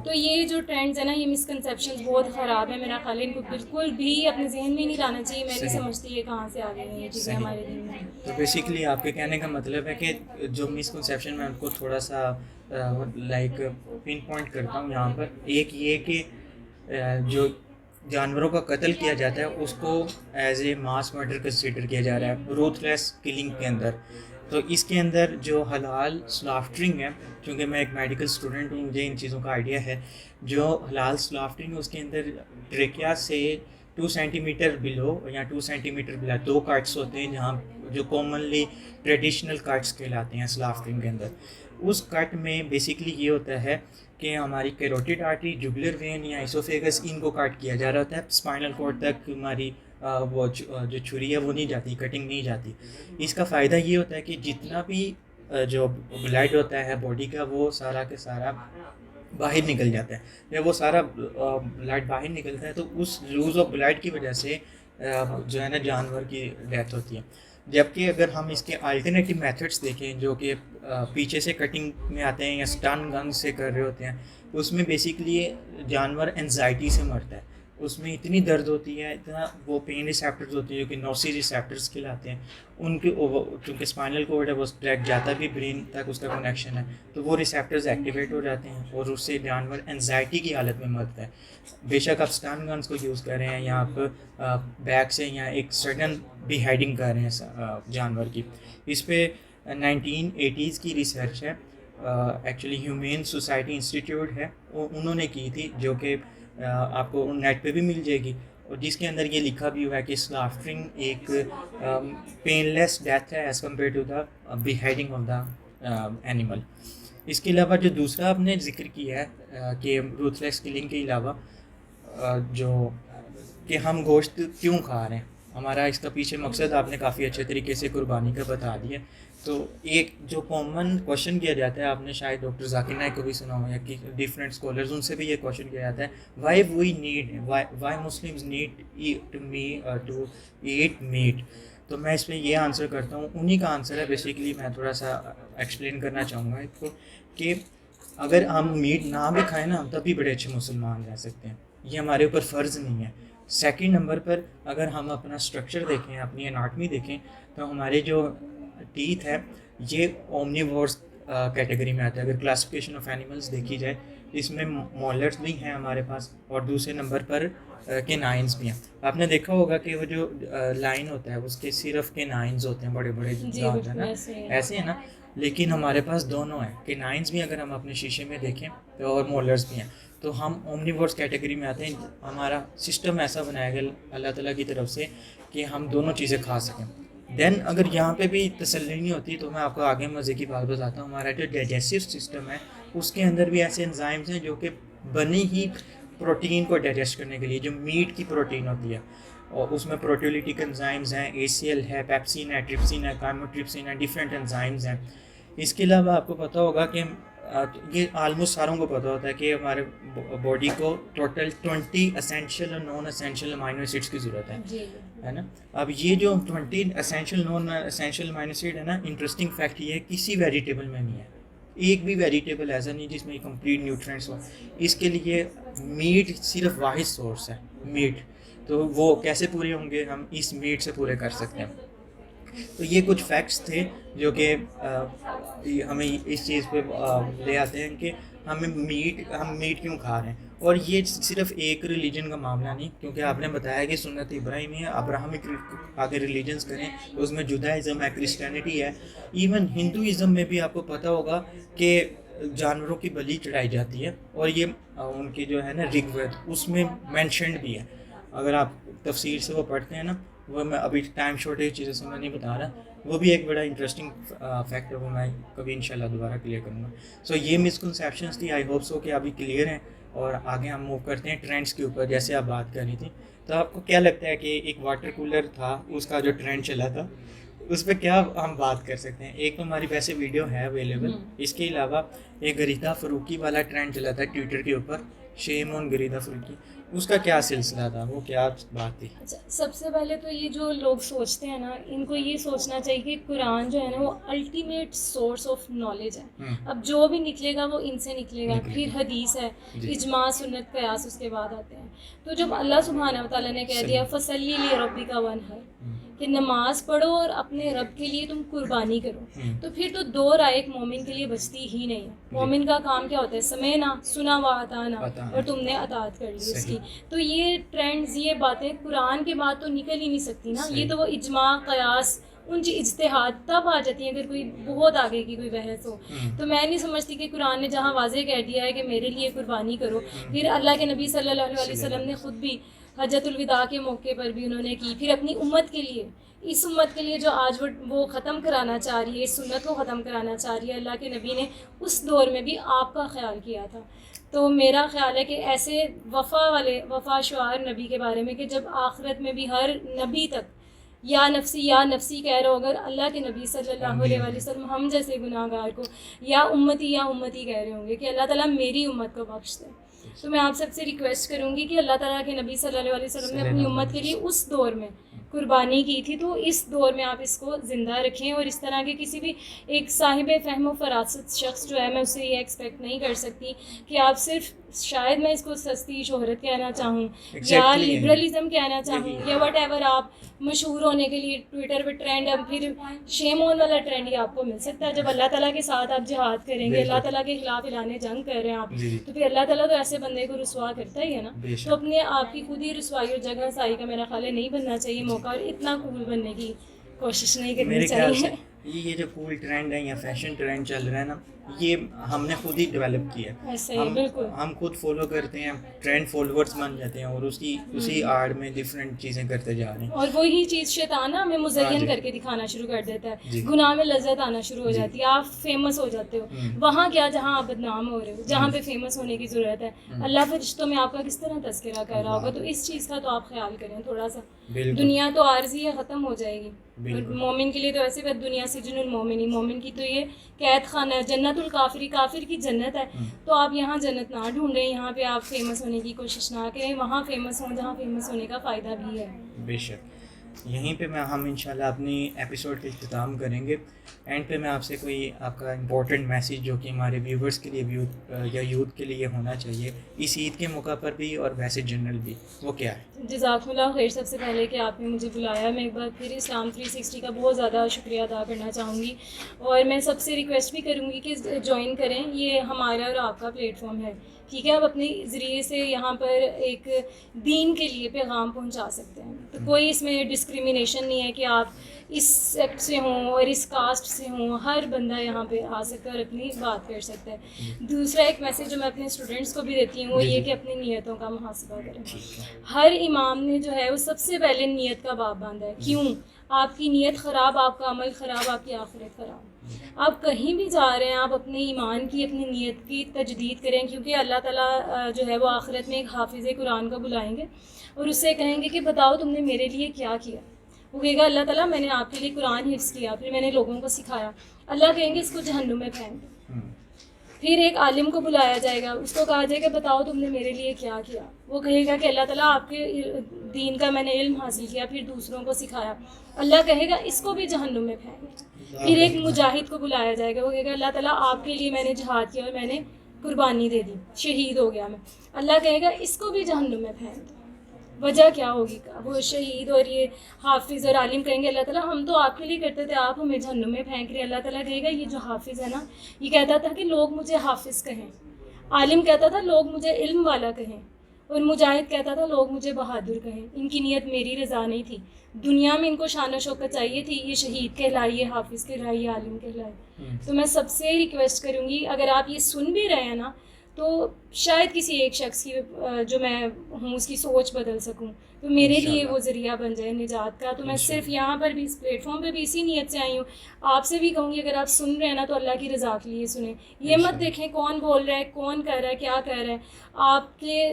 تو یہ جو ٹرینڈز ہیں نا، یہ مسکنسیپشنز بہت خراب ہیں. میرا خیال ہے ان کو بالکل بھی اپنے ذہن میں نہیں لانا چاہیے. میں نہیں سمجھتی یہ کہاں سے آ گئی ہیں یہ چیزیں ہمارے دین میں. تو بیسیکلی آپ کے کہنے کا مطلب ہے کہ جو مسکنسیپشن میں ان کو تھوڑا سا لائک پن پوائنٹ کرتا ہوں یہاں پر. ایک یہ کہ جو جانوروں کا قتل کیا جاتا ہے اس کو as a mass murder consider کیا جا رہا ہے روتھ لیس کلنگ کے اندر. تو اس کے اندر جو حلال سلافٹرنگ ہے، چونکہ میں ایک میڈیکل اسٹوڈنٹ ہوں، مجھے ان چیزوں کا آئیڈیا ہے. جو حلال سلافٹرنگ ہے اس کے اندر ٹریکیا سے 2 سینٹی میٹر بلو یا 2 سینٹی میٹر بلا 2 کٹس ہوتے ہیں جہاں جو کامنلی ٹریڈیشنل کٹس کہلاتے ہیں سلافٹرنگ کے اندر. اس کٹ میں بیسیکلی یہ ہوتا ہے کہ ہماری کیروٹیڈ آرٹری، جگولر وین یا ایسوفیگس، ان کو کٹ کیا جا رہا ہوتا ہے. اسپائنل کارڈ تک ہماری وہ جو چھری ہے وہ نہیں جاتی, کٹنگ نہیں جاتی. اس کا فائدہ یہ ہوتا ہے کہ جتنا بھی جو بلڈ ہوتا ہے باڈی کا وہ سارا کے سارا باہر نکل جاتا ہے. جب وہ سارا بلڈ باہر نکلتا ہے تو اس لوز آف بلڈ کی وجہ سے جو ہے نا جانور کی ڈیتھ ہوتی ہے. جبکہ اگر ہم اس کے الٹرنیٹیو میتھڈس دیکھیں جو کہ پیچھے سے کٹنگ میں آتے ہیں یا اسٹن گن سے کر رہے ہوتے ہیں, اس میں بیسیکلی جانور انزائٹی سے مرتا ہے. اس میں اتنی درد ہوتی ہے, اتنا وہ پین ریسیپٹرز ہوتی ہیں جو کہ نوسی ریسیپٹرز کہلاتے ہیں. ان کے چونکہ اسپائنل کورڈ ہے وہ ڈائریکٹ جاتا بھی برین تک, اس کا کنیکشن ہے, تو وہ ریسیپٹرز ایکٹیویٹ ہو جاتے ہیں اور اس سے جانور انزائٹی کی حالت میں مرتا ہے. بے شک آپ اسٹن گنس کو یوز کر رہے ہیں یا آپ بیک سے یا ایک سڈن بی ہیڈنگ کر رہے ہیں جانور کی. اس پہ 1980s کی ریسرچ ہے, ایکچولی ہیومین سوسائٹی انسٹیٹیوٹ ہے, انہوں نے کی تھی, جو کہ آپ کو نیٹ پہ بھی مل جائے گی, اور جس کے اندر یہ لکھا بھی ہوا ہے کہ سلافٹرنگ ایک پین لیس ڈیتھ ہے as compare to the beheading of the animal. اس کے علاوہ جو دوسرا آپ نے ذکر کیا ہے کہ روتھ لیس کلنگ کے علاوہ جو کہ ہم گوشت کیوں کھا رہے ہیں, ہمارا اس کا پیچھے مقصد آپ نے کافی اچھے طریقے سے قربانی کا بتا دیا. تو ایک جو کامن کوشچن کیا جاتا ہے, آپ نے شاید ڈاکٹر ذاکر نائک کو بھی سنا ہو یا کہ ڈفرینٹ اسکالرز ان سے بھی یہ کوشچن کیا جاتا ہے, why Muslims need to eat meat. تو میں اس میں یہ آنسر کرتا ہوں, انہی کا آنسر ہے بیسیکلی. میں تھوڑا سا ایکسپلین کرنا چاہوں گا اس کو کہ اگر ہم میٹ نہ بھی کھائیں نا تب بھی بڑے اچھے مسلمان رہ سکتے ہیں, یہ ہمارے اوپر فرض نہیں ہے. سیکنڈ نمبر پر اگر ہم اپنا اسٹرکچر دیکھیں, اپنی اناٹمی دیکھیں, تو ہمارے جو ٹیتھ ہے یہ اومنیورس کیٹیگری میں آتا ہے. اگر کلاسیفیکیشن آف اینیملس دیکھی جائے اس میں مولرس بھی ہیں ہمارے پاس, اور دوسرے نمبر پر کینائنس بھی ہیں. آپ نے دیکھا ہوگا کہ وہ جو لائن ہوتا ہے اس کے صرف کینائنس ہوتے ہیں, بڑے بڑے دانت ہیں نا, ایسے ہیں نا, لیکن ہمارے پاس دونوں ہیں, کینائنس بھی اگر ہم اپنے شیشے میں دیکھیں اور مولرس بھی ہیں, تو ہم اومنیورس کیٹیگری میں آتے ہیں. ہمارا سسٹم ایسا بنایا گیا اللہ تعالیٰ کی طرف سے کہ ہم دونوں چیزیں کھا سکیں. دین اگر یہاں پہ بھی تسلی نہیں ہوتی تو میں آپ کو آگے مزے کی بات بتاتا ہوں. ہمارا جو ڈائجسٹو سسٹم ہے اس کے اندر بھی ایسے انزائمز ہیں جو کہ بنی ہی پروٹین کو ڈائجسٹ کرنے کے لیے, جو میٹ کی پروٹین ہوتی ہے, اور اس میں پروٹیولیٹک انزائمز ہیں, ACL ہے, پیپسین ہے, ٹرپسین ہے, کائموٹرپسین ہے, ڈفرینٹ انزائمز ہیں. اس کے علاوہ آپ کو پتہ ہوگا کہ یہ آلموسٹ ساروں کو پتہ ہوتا ہے کہ ہمارے باڈی کو ٹوٹل 20 اسینشیل اور نان اسینشیل امائنو ایسڈس کی ضرورت ہے نا. اب یہ جو 20 essential non essential amino acid ہے نا, انٹرسٹنگ فیکٹ یہ ہے کسی ویجیٹیبل میں نہیں ہے. ایک بھی ویجیٹیبل ایسا نہیں جس میں کمپلیٹ نیوٹرینٹس ہو. اس کے لیے میٹ صرف واحد سورس ہے, میٹ. تو وہ کیسے پورے ہوں گے, ہم اس میٹ سے پورے کر سکتے ہیں. تو یہ کچھ فیکٹس تھے جو کہ ہمیں اس چیز پہ لے آتے ہیں کہ ہم میٹ کیوں کھا رہے ہیں. اور یہ صرف ایک ریلیجن کا معاملہ نہیں, کیونکہ آپ نے بتایا کہ سنت ابراہیمی ہے, ابراہمک آگے ریلیجنس کریں تو اس میں جودائزم ہے, کرسچینٹی ہے, ایون ہندوازم میں بھی آپ کو پتہ ہوگا کہ جانوروں کی بلی چڑھائی جاتی ہے, اور یہ ان کی جو ہے نا رگ وید اس میں مینشنڈ بھی ہے. اگر آپ تفسیر سے وہ پڑھتے ہیں نا, وہ میں ابھی ٹائم شارٹیج چیزیں سے میں نہیں بتا رہا, وہ بھی ایک بڑا انٹرسٹنگ فیکٹ ہے, وہ میں کبھی انشاءاللہ دوبارہ کلیئر کروں گا. سو یہ مسکنسیپشنس تھی, آئی ہوپ سو کہ ابھی کلیئر ہیں. اور آگے ہم موو کرتے ہیں ٹرینڈس کے اوپر, جیسے آپ بات کر رہی تھی. تو آپ کو کیا لگتا ہے کہ ایک واٹر کولر تھا, اس کا جو ٹرینڈ چلا تھا, اس پہ کیا ہم بات کر سکتے ہیں؟ ایک تو ہماری ویسے ویڈیو ہے اویلیبل, اس کے علاوہ ایک غریدہ فروکی والا ٹرینڈ چلا تھا ٹویٹر کے اوپر, شیم آن غریدہ فروکی, اس کا کیا سلسلہ تھا, وہ کیا بات تھی؟ اچھا, سب سے پہلے تو یہ جو لوگ سوچتے ہیں نا, ان کو یہ سوچنا چاہیے کہ قرآن جو ہے نا وہ الٹیمیٹ سورس آف نالج ہے. اب جو بھی نکلے گا وہ ان سے نکلے گا. پھر حدیث ہے, اجماع, سنت, قیاس اس کے بعد آتے ہیں. تو جب اللہ سبحانہ و تعالیٰ نے کہہ دیا فصلی لربک وانحر, کہ نماز پڑھو اور اپنے رب کے لیے تم قربانی کرو, تو پھر تو دو رائے ایک مومن کے لیے بچتی ہی نہیں ہے. مومن کا کام کیا ہوتا ہے؟ سمعنا, سنا و اطعنا, اور تم نے اطاعت کر لی اس کی. تو یہ ٹرینڈز, یہ باتیں قرآن کے بعد تو نکل ہی نہیں سکتی نا. یہ تو وہ اجماع, قیاس, ان کی اجتہاد تب آ جاتی ہیں اگر کوئی بہت آگے کی کوئی بحث ہو. تو میں نہیں سمجھتی کہ قرآن نے جہاں واضح کہہ دیا ہے کہ میرے لیے قربانی کرو, پھر اللہ کے نبی صلی اللہ علیہ وسلم نے خود بھی حجۃ الوداع کے موقع پر بھی انہوں نے کی. پھر اپنی امت کے لیے, اس امت کے لیے جو آج وہ ختم کرانا چاہ رہی ہے, اس سنت کو ختم کرانا چاہ رہی ہے, اللہ کے نبی نے اس دور میں بھی آپ کا خیال کیا تھا. تو میرا خیال ہے کہ ایسے وفا شعار نبی کے بارے میں کہ جب آخرت میں بھی ہر نبی تک یا نفسی کہہ رہا ہو، اگر اللہ کے نبی صلی اللہ علیہ وآلہ وسلم ہم جیسے گناہ گار کو یا امتی کہہ رہے ہوں گے کہ اللہ تعالیٰ میری امت کو بخش دے. تو میں آپ سب سے ریکویسٹ کروں گی کہ اللہ تعالیٰ کے نبی صلی اللہ علیہ وسلم نے اپنی امت کے لیے اس دور میں قربانی کی تھی، تو اس دور میں آپ اس کو زندہ رکھیں. اور اس طرح کے کسی بھی ایک صاحب فہم و فراست شخص جو ہے، میں اس سے یہ ایکسپیکٹ نہیں کر سکتی کہ آپ صرف، شاید میں اس کو سستی شہرت کہنا چاہوں یا لبرلزم کہنا چاہوں یا وٹ ایور، آپ مشہور ہونے کے لیے ٹویٹر پہ ٹرینڈ، اب پھر شیم آن والا ٹرینڈ ہی آپ کو مل سکتا ہے. جب اللہ تعالیٰ کے ساتھ آپ جہاد کریں گے، اللہ تعالیٰ کے خلاف اعلان جنگ کر رہے ہیں آپ، تو پھر اللہ تعالیٰ تو ایسے بندے کو رسوا کرتا ہی ہے نا. تو اپنے آپ کی خود ہی رسوائی اور جگہ سائی کا میرا خیال ہے نہیں بننا چاہیے موقع، اور اتنا کول بننے کی کوشش نہیں کرنی چاہیے. یہ جو کول ٹرینڈ ہے یا فیشن ٹرینڈ چل رہا ہے نا، یہ ہم نے خود ہی ڈیولپ کیا ہے. ہم خود فالو کرتے ہیں، ٹرینڈ فالوورز بن جاتے ہیں اور اسی آڑ میں ڈفرینٹ چیزیں کرتے جا رہے ہیں. اور وہی چیز شیطان ہمیں مزین کر کے دکھانا شروع کر دیتا ہے. گناہ میں لذت آنا شروع ہو جاتی ہے، آپ فیمس ہو جاتے ہو. وہاں کیا جہاں آپ بدنام ہو رہے ہو، جہاں پہ فیمس ہونے کی ضرورت ہے، اللہ فرشتوں میں آپ کا کس طرح تذکرہ کر رہا ہوگا. تو اس چیز کا تو آپ خیال کریں تھوڑا سا. دنیا تو عارضی ہے، ختم ہو جائے گی. مومن کے لیے تو ایسے بات دنیا سجن المومن، مومن کی تو یہ قید خانہ ہے، جنت الکافری، کافر کی جنت ہے. تو آپ یہاں جنت نہ ڈھونڈیں، یہاں پہ آپ فیمس ہونے کی کوشش نہ کریں. وہاں فیمس ہوں جہاں فیمس ہونے کا فائدہ بھی ہے. بے شک. یہیں پہ ہم انشاءاللہ اپنی ایپیسوڈ کا اختتام کریں گے. اینڈ پہ میں آپ سے کوئی آپ کا امپورٹنٹ میسیج جو کہ ہمارے ویورز کے لیے یا یوتھ کے لیے ہونا چاہیے اس عید کے موقع پر بھی اور ویسے جنرل بھی، وہ کیا ہے؟ جزاکم اللہ خیر. سب سے پہلے کہ آپ نے مجھے بلایا، میں ایک بار پھر اسلام 360 کا بہت زیادہ شکریہ ادا کرنا چاہوں گی. اور میں سب سے ریکویسٹ بھی کروں گی کہ جوائن کریں. یہ ہمارا اور آپ کا پلیٹ فارم ہے، ٹھیک ہے. آپ اپنے ذریعے سے یہاں پر ایک دین کے لیے پیغام پہنچا سکتے ہیں. تو کوئی اس میں ڈسکریمنیشن نہیں ہے کہ آپ اس سیکٹ سے ہوں اور اس کاسٹ سے ہوں. ہر بندہ یہاں پہ آ سکتا ہے اور اپنی بات کر سکتا ہے. دوسرا ایک میسیج جو میں اپنے اسٹوڈنٹس کو بھی دیتی ہوں وہ یہ کہ اپنی نیتوں کا محاسبہ کریں. ہر امام نے جو ہے وہ سب سے پہلے نیت کا باب باندھا ہے. کیوں؟ آپ کی نیت خراب، آپ کا عمل خراب، آپ کی آخرت خراب. آپ کہیں بھی جا رہے ہیں، آپ اپنے ایمان کی، اپنی نیت کی تجدید کریں. کیونکہ اللہ تعالیٰ جو ہے وہ آخرت میں ایک حافظ قرآن کو بلائیں گے اور اس سے کہیں گے کہ بتاؤ تم نے میرے لیے کیا کیا. وہ کہے گا اللہ تعالیٰ میں نے آپ کے لیے قرآن حفظ کیا، پھر میں نے لوگوں کو سکھایا. اللہ کہیں گے اس کو جہنم میں پھینک دو. پھر ایک عالم کو بلایا جائے گا، اس کو کہا جائے گا بتاؤ تم نے میرے لیے کیا کیا. وہ کہے گا کہ اللہ تعالیٰ آپ کے دین کا میں نے علم حاصل کیا، پھر دوسروں کو سکھایا. اللہ کہے گا اس کو بھی جہنم میں پھینک دو. پھر ایک مجاہد کو بلایا جائے گا، وہ کہے گا اللہ تعالیٰ آپ کے لیے میں نے جہاد کیا اور میں نے قربانی دے دی، شہید ہو گیا میں. اللہ کہے گا اس کو بھی جہنم میں پھینک دو. وجہ کیا ہوگی؟ وہ شہید اور یہ حافظ اور عالم کہیں گے اللہ تعالیٰ ہم تو آپ کے لیے کرتے تھے، آپ ہمیں جہنم میں پھینک رہے. اللہ تعالیٰ کہے گا یہ جو حافظ ہے نا، یہ کہتا تھا کہ لوگ مجھے حافظ کہیں، عالم کہتا تھا لوگ مجھے علم والا کہیں، اور مجاہد کہتا تھا لوگ مجھے بہادر کہیں. ان کی نیت میری رضا نہیں تھی. دنیا میں ان کو شان و شوکت چاہیے تھی، یہ شہید کہلائے، یہ حافظ کہلائے، یہ عالم کہلائے. تو میں سب سے ریکویسٹ کروں گی اگر آپ یہ سن بھی رہے ہیں نا، تو شاید کسی ایک شخص کی جو میں ہوں اس کی سوچ بدل سکوں، تو میرے لیے وہ ذریعہ بن جائے نجات کا. تو میں صرف یہاں پر بھی اس پلیٹ فارم پہ بھی اسی نیت سے آئی ہوں. آپ سے بھی کہوں گی اگر آپ سن رہے ہیں نا تو اللہ کی رضا کے لیے سنیں. یہ مت دیکھیں کون بول رہا ہے، کون کر رہا ہے، کیا کر رہا ہے.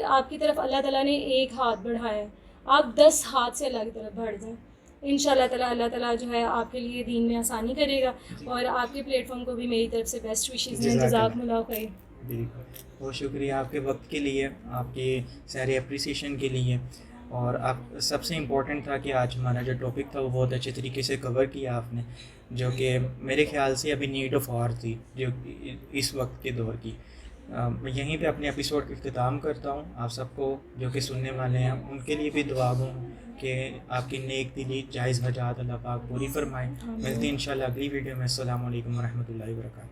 آپ کی طرف اللہ تعالیٰ نے ایک ہاتھ بڑھایا ہے، آپ 10 ہاتھ سے اللہ کی طرف بڑھ جائیں. انشاءاللہ تعالیٰ اللہ تعالیٰ جو ہے آپ کے لیے دین میں آسانی کرے گا. اور آپ کے پلیٹ فارم کو بھی میری طرف سے بیسٹ وشیز ہیں. جزاکم اللہ خیر. بہت شکریہ آپ کے وقت کے لیے، آپ کے سارے اپریسیشن کے لیے. اور آپ سب سے امپورٹنٹ تھا کہ آج ہمارا جو ٹاپک تھا وہ بہت اچھے طریقے سے کور کیا آپ نے، جو کہ میرے خیال سے ابھی نیڈ آف آور تھی جو اس وقت کے دور کی. میں یہیں پہ اپنے ایپیسوڈ کا اختتام کرتا ہوں. آپ سب کو جو کہ سننے والے ہیں ان کے لیے بھی دعا ہوں کہ آپ کی نیک دلی جائز حاجات اللہ پاک پوری فرمائیں. ملتے ہیں انشاءاللہ اگلی ویڈیو میں. السلام علیکم ورحمۃ اللہ وبرکاتہ.